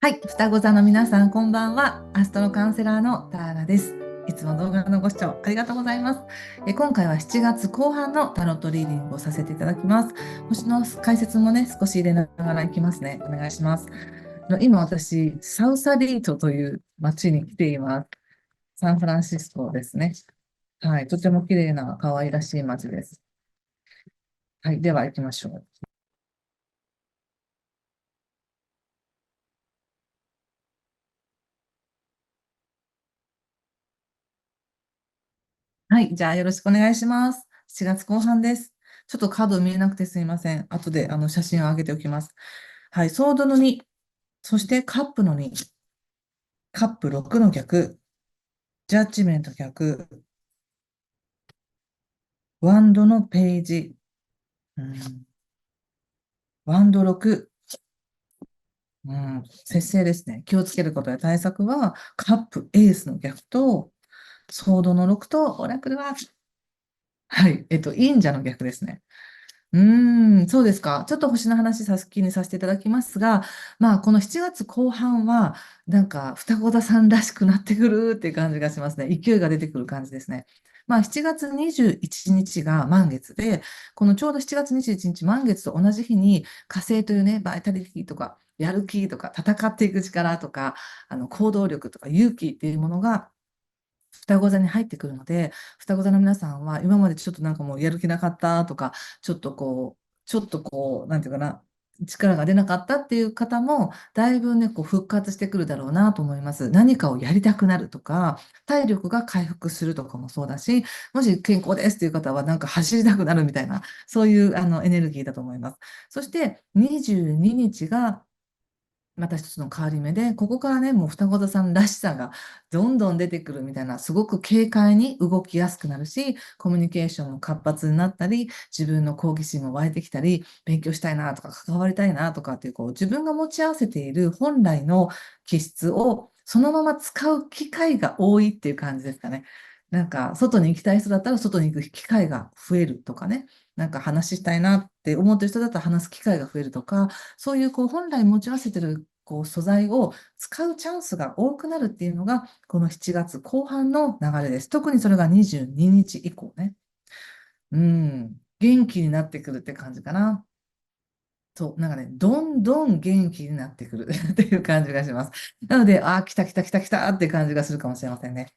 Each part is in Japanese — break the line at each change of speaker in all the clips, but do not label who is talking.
はい、双子座の皆さん、こんばんは。アストロカウンセラーのターラです。いつも動画のご視聴ありがとうございます。今回は7月後半のタロットリーディングをさせていただきます。星の解説もね、少し入れながらいきますね。お願いします。今私、サウサリートという街に来ています。サンフランシスコですね。はい、とても綺麗な可愛らしい街です。はい、では行きましょう。はい、じゃあよろしくお願いします。7月後半です。ちょっとカード見えなくてすいません。後で写真を上げておきます。はい、ソードの2、そしてカップの2、カップ6の逆、ジャッジメント逆、ワンドのページ、うん、ワンド6、節制ですね。気をつけることや対策は、カップエースの逆と、ソードの6と、オラクルは、はい、忍者の逆ですね。そうですか。ちょっと星の話先にさせていただきますが、まあ、この7月後半は、なんか、双子座さんらしくなってくるっていう感じがしますね。勢いが出てくる感じですね。まあ、7月21日が満月で、このちょうど7月21日満月と同じ日に、火星というね、バイタリティとか、やる気とか、戦っていく力とか、行動力とか勇気っていうものが双子座に入ってくるので、双子座の皆さんは今までちょっとなんかもうやる気なかったとか、ちょっとこう、なんていうかな、力が出なかったっていう方も、だいぶね、こう復活してくるだろうなと思います。何かをやりたくなるとか、体力が回復するとかもそうだし、もし健康ですっていう方はなんか走りたくなるみたいな、そういうエネルギーだと思います。そして22日がまた一つの変わり目で、ここからね、もう双子座さんらしさがどんどん出てくるみたいな、すごく軽快に動きやすくなるし、コミュニケーションも活発になったり、自分の好奇心も湧いてきたり、勉強したいなとか、関わりたいなとかっていう、こう、自分が持ち合わせている本来の気質をそのまま使う機会が多いっていう感じですかね。なんか、外に行きたい人だったら、外に行く機会が増えるとかね。なんか話したいなって思ってる人だったら話す機会が増えるとか、そういうこう本来持ち合わせてるこう素材を使うチャンスが多くなるっていうのが、この7月後半の流れです。特にそれが22日以降ね。元気になってくるって感じかな。そう、なんかね、どんどん元気になってくるっていう感じがします。なので、あー、来た来た来た来たって感じがするかもしれませんね。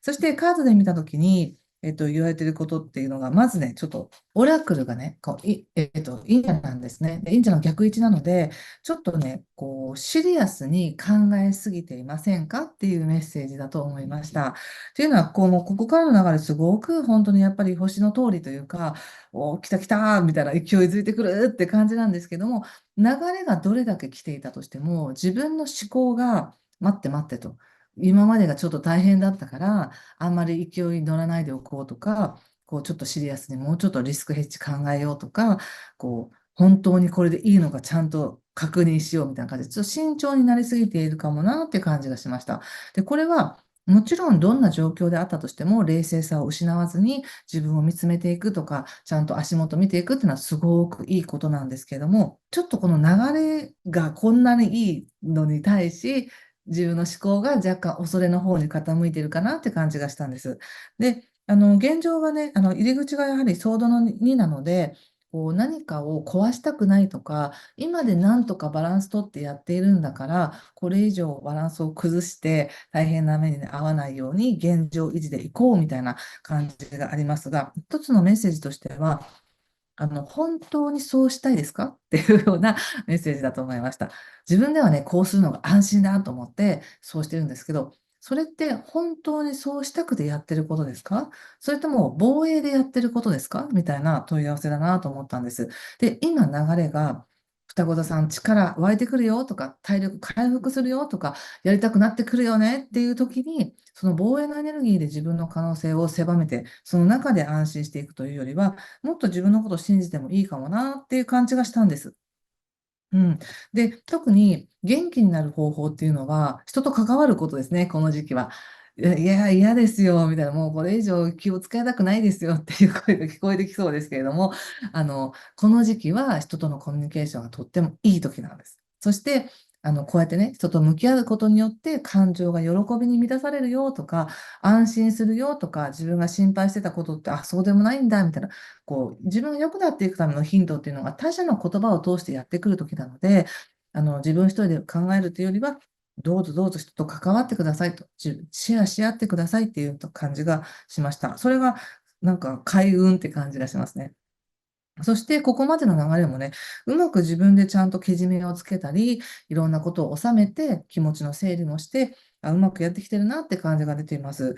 そしてカードで見たときに、言われていることっていうのが、まずね、ちょっと、オラクルがね、こうい忍者なんですね。で忍者の逆位置なので、ちょっとね、こう、シリアスに考えすぎていませんかっていうメッセージだと思いました。っていうのは、ここからの流れ、すごく本当にやっぱり星の通りというか、おー、来た来たみたいな勢いづいてくるって感じなんですけども、流れがどれだけ来ていたとしても、自分の思考が、待って待ってと。今までがちょっと大変だったから、あんまり勢いに乗らないでおこうとか、こうちょっとシリアスにもうちょっとリスクヘッジ考えようとか、こう本当にこれでいいのかちゃんと確認しようみたいな感じで、ちょっと慎重になりすぎているかもなっていう感じがしました。で、これはもちろんどんな状況であったとしても冷静さを失わずに自分を見つめていくとか、ちゃんと足元見ていくっていうのはすごくいいことなんですけれども、ちょっとこの流れがこんなにいいのに対し、自分の思考が若干恐れの方に傾いているかなって感じがしたんです。で、現状はね、入り口がやはりソードの2なので、こう何かを壊したくないとか、今でなんとかバランス取ってやっているんだから、これ以上バランスを崩して大変な目に遭わないように現状維持でいこうみたいな感じがありますが、一つのメッセージとしては、本当にそうしたいですかっていうようなメッセージだと思いました。自分ではね、こうするのが安心だと思って、そうしてるんですけど、それって本当にそうしたくてやってることですか？それとも防衛でやってることですかみたいな問い合わせだなと思ったんです。で、今流れが、双子座さん力湧いてくるよとか、体力回復するよとか、やりたくなってくるよねっていう時に、その防衛のエネルギーで自分の可能性を狭めて、その中で安心していくというよりは、もっと自分のことを信じてもいいかもなっていう感じがしたんです。うん。で、特に元気になる方法っていうのは、人と関わることですね、この時期は。嫌ですよ、みたいな、もうこれ以上気を使いたくないですよっていう声が聞こえてきそうですけれども、この時期は人とのコミュニケーションがとってもいい時なんです。そして、こうやってね、人と向き合うことによって感情が喜びに満たされるよとか、安心するよとか、自分が心配してたことって、あ、そうでもないんだ、みたいな、自分が良くなっていくためのヒントっていうのが他者の言葉を通してやってくるときなので、自分一人で考えるというよりは、どうぞどうぞ人と関わってくださいと、シェアし合ってくださいっていう感じがしました。それが、なんか開運って感じがしますね。そして、ここまでの流れもね、うまく自分でちゃんとけじめをつけたり、いろんなことを収めて、気持ちの整理もして、うまくやってきてるなって感じが出ています。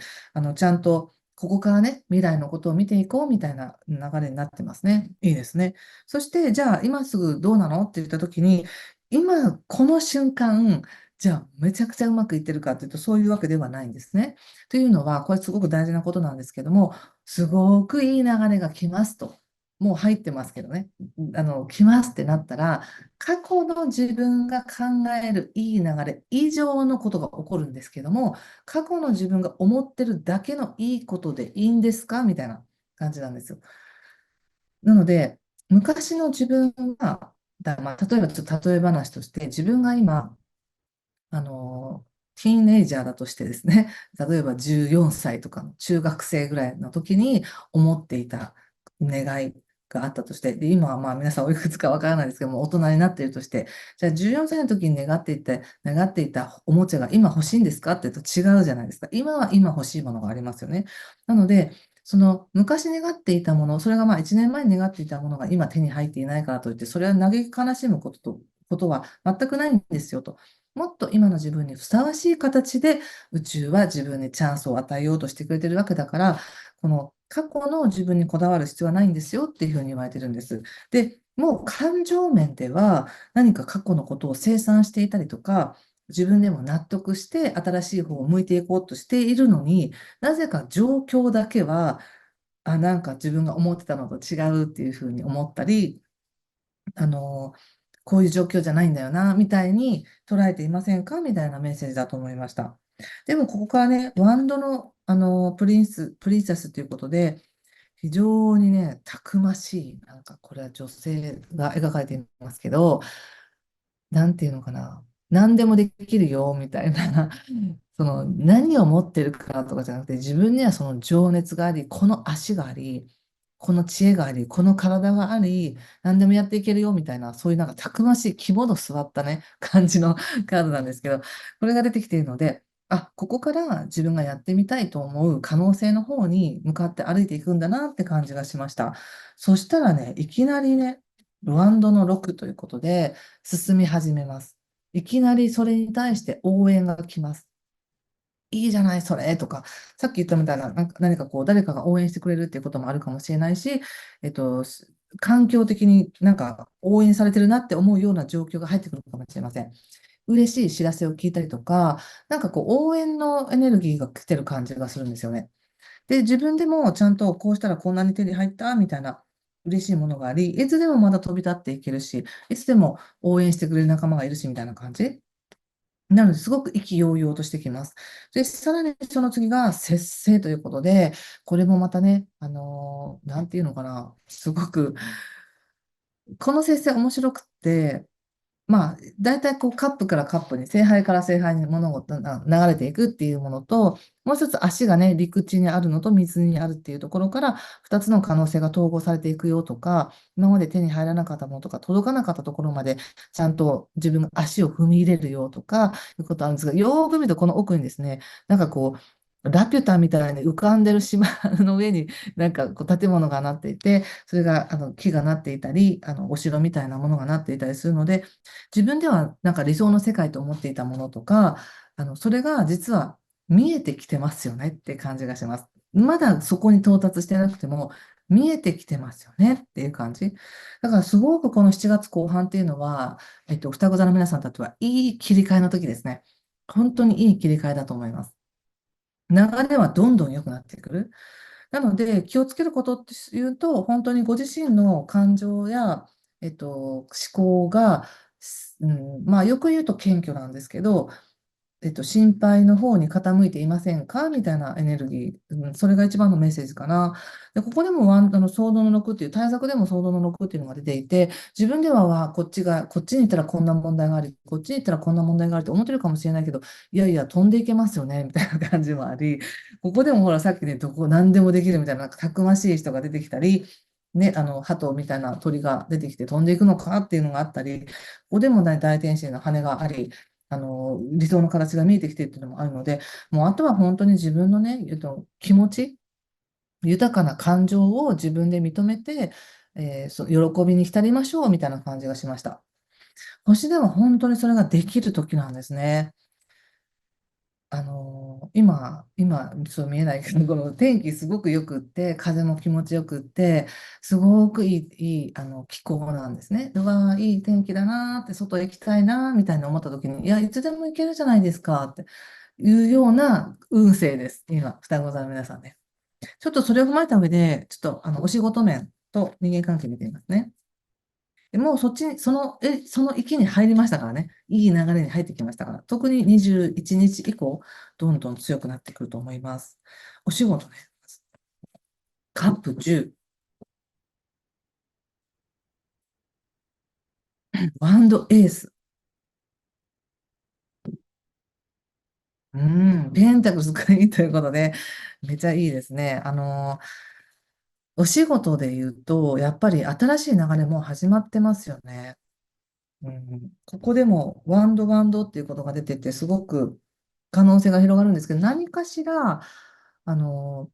ちゃんと、ここからね、未来のことを見ていこうみたいな流れになってますね。いいですね。そして、じゃあ、今すぐどうなのって言ったときに、今、この瞬間、じゃあ、めちゃくちゃうまくいってるかっていうと、そういうわけではないんですね。というのは、これすごく大事なことなんですけども、すごくいい流れが来ますと。もう入ってますけどね、来ますってなったら、過去の自分が考えるいい流れ以上のことが起こるんですけども、過去の自分が思ってるだけのいいことでいいんですかみたいな感じなんですよ。なので、昔の自分が、まあ、例えばちょっと例え話として、自分が今、あの、ティーンエイジャーだとしてですね、例えば14歳とかの中学生ぐらいの時に思っていた願いがあったとして、で、今はまあ皆さんおいくつかわからないですけども、大人になっているとして、じゃあ14歳の時に願っていたおもちゃが今欲しいんですかって言うと違うじゃないですか。今は今欲しいものがありますよね。なので、その昔願っていたもの、それがまあ1年前に願っていたものが今手に入っていないからといって、それは嘆き悲しむことは全くないんですよと。もっと今の自分にふさわしい形で宇宙は自分にチャンスを与えようとしてくれてるわけだから、この過去の自分にこだわる必要はないんですよっていうふうに言われてるんです。で、もう感情面では何か過去のことを清算していたりとか、自分でも納得して新しい方を向いていこうとしているのに、なぜか状況だけは、なんか自分が思ってたのと違うっていうふうに思ったり、あの、こういう状況じゃないんだよな、みたいに捉えていませんかみたいなメッセージだと思いました。でも、ここからね、ワンドの、プリンセスということで、非常にね、たくましい、なんかこれは女性が描かれていますけど、なんていうのかな、何でもできるよ、みたいな、その何を持ってるかとかじゃなくて、自分にはその情熱があり、この足があり、この知恵があり、この体があり、何でもやっていけるよ、みたいな、そういうなんかたくましい肝の据わったね、感じのカードなんですけど、これが出てきているので、ここから自分がやってみたいと思う可能性の方に向かって歩いていくんだなって感じがしました。そしたらね、いきなりね、ワンドの6ということで、進み始めます。いきなりそれに対して応援が来ます。いいじゃない、それとか、さっき言ったみたいな、なんか何か誰かが応援してくれるっていうこともあるかもしれないし、えっと、環境的になんか応援されてるなって思うような状況が入ってくるかもしれません。嬉しい知らせを聞いたりとか、なんか応援のエネルギーが来てる感じがするんですよね。で、自分でもちゃんとこうしたらこんなに手に入ったみたいな嬉しいものがあり、いつでもまだ飛び立っていけるし、いつでも応援してくれる仲間がいるしみたいな感じ。なので、すごく意気揚々としてきます。で、さらにその次が節制ということで、これもまたね、なんていうのかな、すごく、この節制面白くって、まあ、大体カップからカップに、聖杯から聖杯に物事が流れていくっていうものと、もう一つ足がね、陸地にあるのと水にあるっていうところから、二つの可能性が統合されていくよとか、今まで手に入らなかったものとか、届かなかったところまで、ちゃんと自分が足を踏み入れるよとか、いうことあるんですが、よーく見るとこの奥にですね、なんかラピュタみたいに浮かんでる島の上になんか建物がなっていて、それが木がなっていたり、お城みたいなものがなっていたりするので、自分ではなんか理想の世界と思っていたものとか、それが実は見えてきてますよねって感じがします。まだそこに到達してなくても、見えてきてますよねっていう感じ。だからすごくこの7月後半っていうのは、双子座の皆さんたちはいい切り替えの時ですね。本当にいい切り替えだと思います。流れはどんどん良くなってくる。なので、気をつけることっていうと、本当にご自身の感情や、思考が、まあ、よく言うと謙虚なんですけど、心配の方に傾いていませんかみたいなエネルギー、それが一番のメッセージかな。で、ここでもソードの6っていう、対策でもソードの6っていうのが出ていて、自分では、こっちに行ったらこんな問題があり、こっちに行ったらこんな問題があると思ってるかもしれないけど、いやいや、飛んでいけますよね、みたいな感じもあり、ここでもほら、さっきね、何でもできるみたいな、なんかたくましい人が出てきたり、ね、鳩みたいな鳥が出てきて飛んでいくのかっていうのがあったり、ここでもね、大天使の羽があり、理想の形が見えてきているっていうのもあるので、もうあとは本当に自分のね、気持ち、豊かな感情を自分で認めて、喜びに浸りましょうみたいな感じがしました。星では本当にそれができる時なんですね。今、そう見えないけど、この天気すごくよくって、風も気持ちよくって、すごくいい気候なんですね。うわー、いい天気だなーって、外行きたいなーみたいに思った時に、いや、いつでも行けるじゃないですかっていうような運勢です。今、双子座の皆さんね。ちょっとそれを踏まえた上で、ちょっとお仕事面と人間関係見てみますね。でもうそっちに、その域に入りましたからね。いい流れに入ってきましたから。特に21日以降、どんどん強くなってくると思います。お仕事ね。カップ10、ワンドエース。ペンタクルスがいいということで、めちゃいいですね。お仕事で言うと、やっぱり新しい流れもう始まってますよね。ここでもワンドっていうことが出てて、すごく可能性が広がるんですけど、何かしら、あの、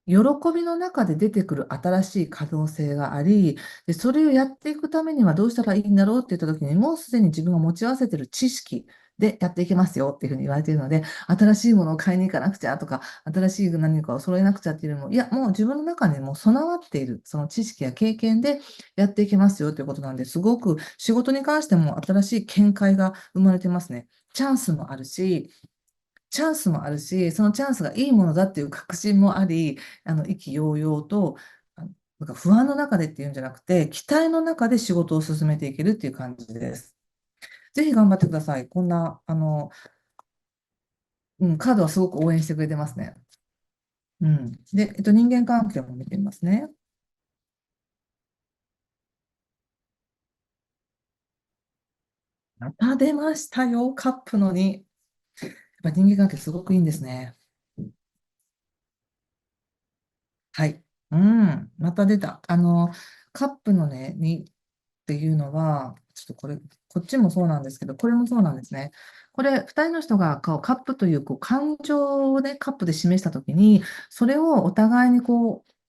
喜びの中で出てくる新しい可能性があり、で、それをやっていくためにはどうしたらいいんだろうって言ったときに、もうすでに自分が持ち合わせている知識でやっていけますよっていうふうに言われているので、新しいものを買いに行かなくちゃとか、新しい何かを揃えなくちゃっていうよりも、いや、もう自分の中にもう備わっている、その知識や経験でやっていけますよということなんで、すごく仕事に関しても新しい見解が生まれてますね。チャンスもあるし、そのチャンスがいいものだっていう確信もあり、意気揚々と、なんか不安の中でっていうんじゃなくて、期待の中で仕事を進めていけるっていう感じです。ぜひ頑張ってください。こんな、カードはすごく応援してくれてますね。うん。で、人間関係も見てみますね。また出ましたよ、カップの2。やっぱ人間関係すごくいいんですね。はい。また出た。カップのね、2っていうのは、ちょっとこっちもそうなんですけど、これもそうなんですね。これ、二人の人がカップという感情をね、カップで示したときに、それをお互いに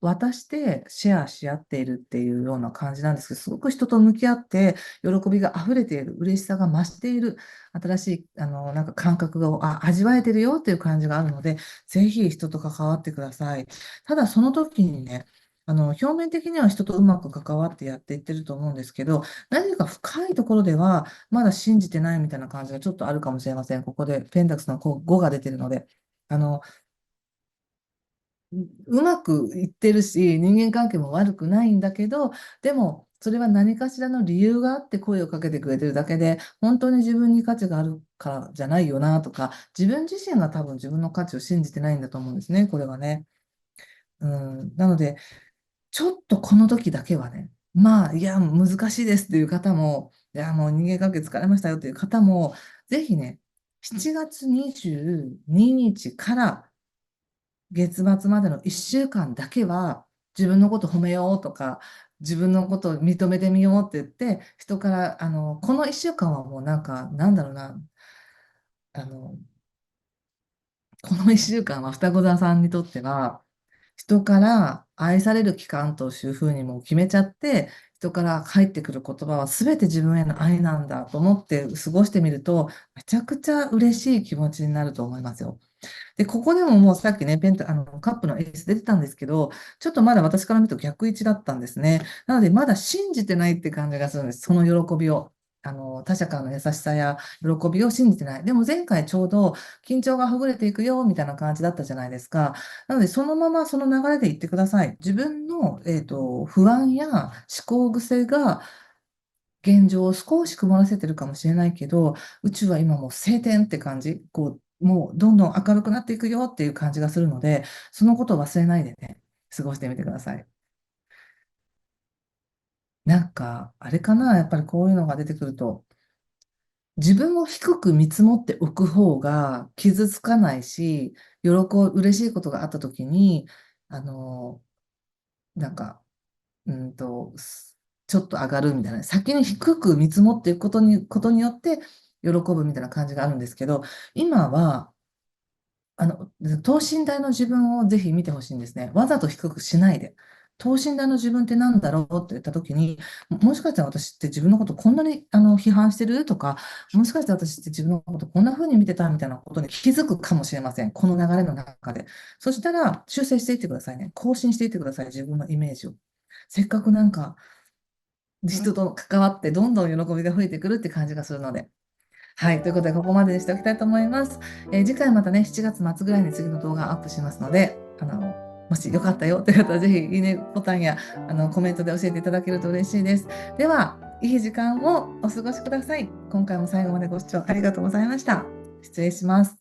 渡してシェアし合っているっていうような感じなんですけど、すごく人と向き合って、喜びが溢れている、嬉しさが増している、新しい、なんか感覚が味わえてるよっていう感じがあるので、ぜひ人と関わってください。ただ、その時にね、表面的には人とうまく関わってやっていってると思うんですけど、何か深いところでは、まだ信じてないみたいな感じがちょっとあるかもしれません。ここでペンタックスの5が出てるので。あの、うまくいってるし、人間関係も悪くないんだけど、でも、それは何かしらの理由があって声をかけてくれてるだけで、本当に自分に価値があるからじゃないよなとか、自分自身が多分自分の価値を信じてないんだと思うんですね、これはね。なので、ちょっとこの時だけはね、まあ、いや、難しいですっていう方も、いや、もう人間関係疲れましたよっていう方も、ぜひね、7月22日から月末までの1週間だけは、自分のこと褒めようとか、自分のことを認めてみようって言って、人から、この1週間はもうなんか、なんだろうな、あの、この1週間は双子座さんにとっては、人から愛される期間というふうにもう決めちゃって、人から返ってくる言葉は全て自分への愛なんだと思って過ごしてみると、めちゃくちゃ嬉しい気持ちになると思いますよ。で、ここでももうさっきね、カップのエース出てたんですけど、ちょっとまだ私から見ると逆位置だったんですね。なので、まだ信じてないって感じがするんです。その喜びを。他者からの優しさや喜びを信じてない。でも前回ちょうど緊張がほぐれていくよみたいな感じだったじゃないですか。なので、そのままその流れで言ってください。自分の、不安や思考癖が現状を少し曇らせてるかもしれないけど、宇宙は今もう晴天って感じ、もうどんどん明るくなっていくよっていう感じがするので、そのことを忘れないでね、過ごしてみてください。なんか、あれかな、やっぱりこういうのが出てくると、自分を低く見積もっておく方が傷つかないし、嬉しいことがあった時に、あの、なんか、うんと、ちょっと上がるみたいな、先に低く見積もっていくことによって喜ぶみたいな感じがあるんですけど、今は、等身大の自分をぜひ見てほしいんですね。わざと低くしないで。等身大の自分って何だろうって言ったときに、もしかしたら私って自分のことこんなに批判してるとか、もしかしたら私って自分のことこんな風に見てたみたいなことに気づくかもしれません。この流れの中で。そしたら修正していってくださいね。更新していってください。自分のイメージを。せっかくなんか人と関わってどんどん喜びが増えてくるって感じがするので。はい。ということで、ここまでにしておきたいと思います。次回またね、7月末ぐらいに次の動画アップしますので、もしよかったよという方は、ぜひ、いいねボタンや、コメントで教えていただけると嬉しいです。では、いい時間をお過ごしください。今回も最後までご視聴ありがとうございました。失礼します。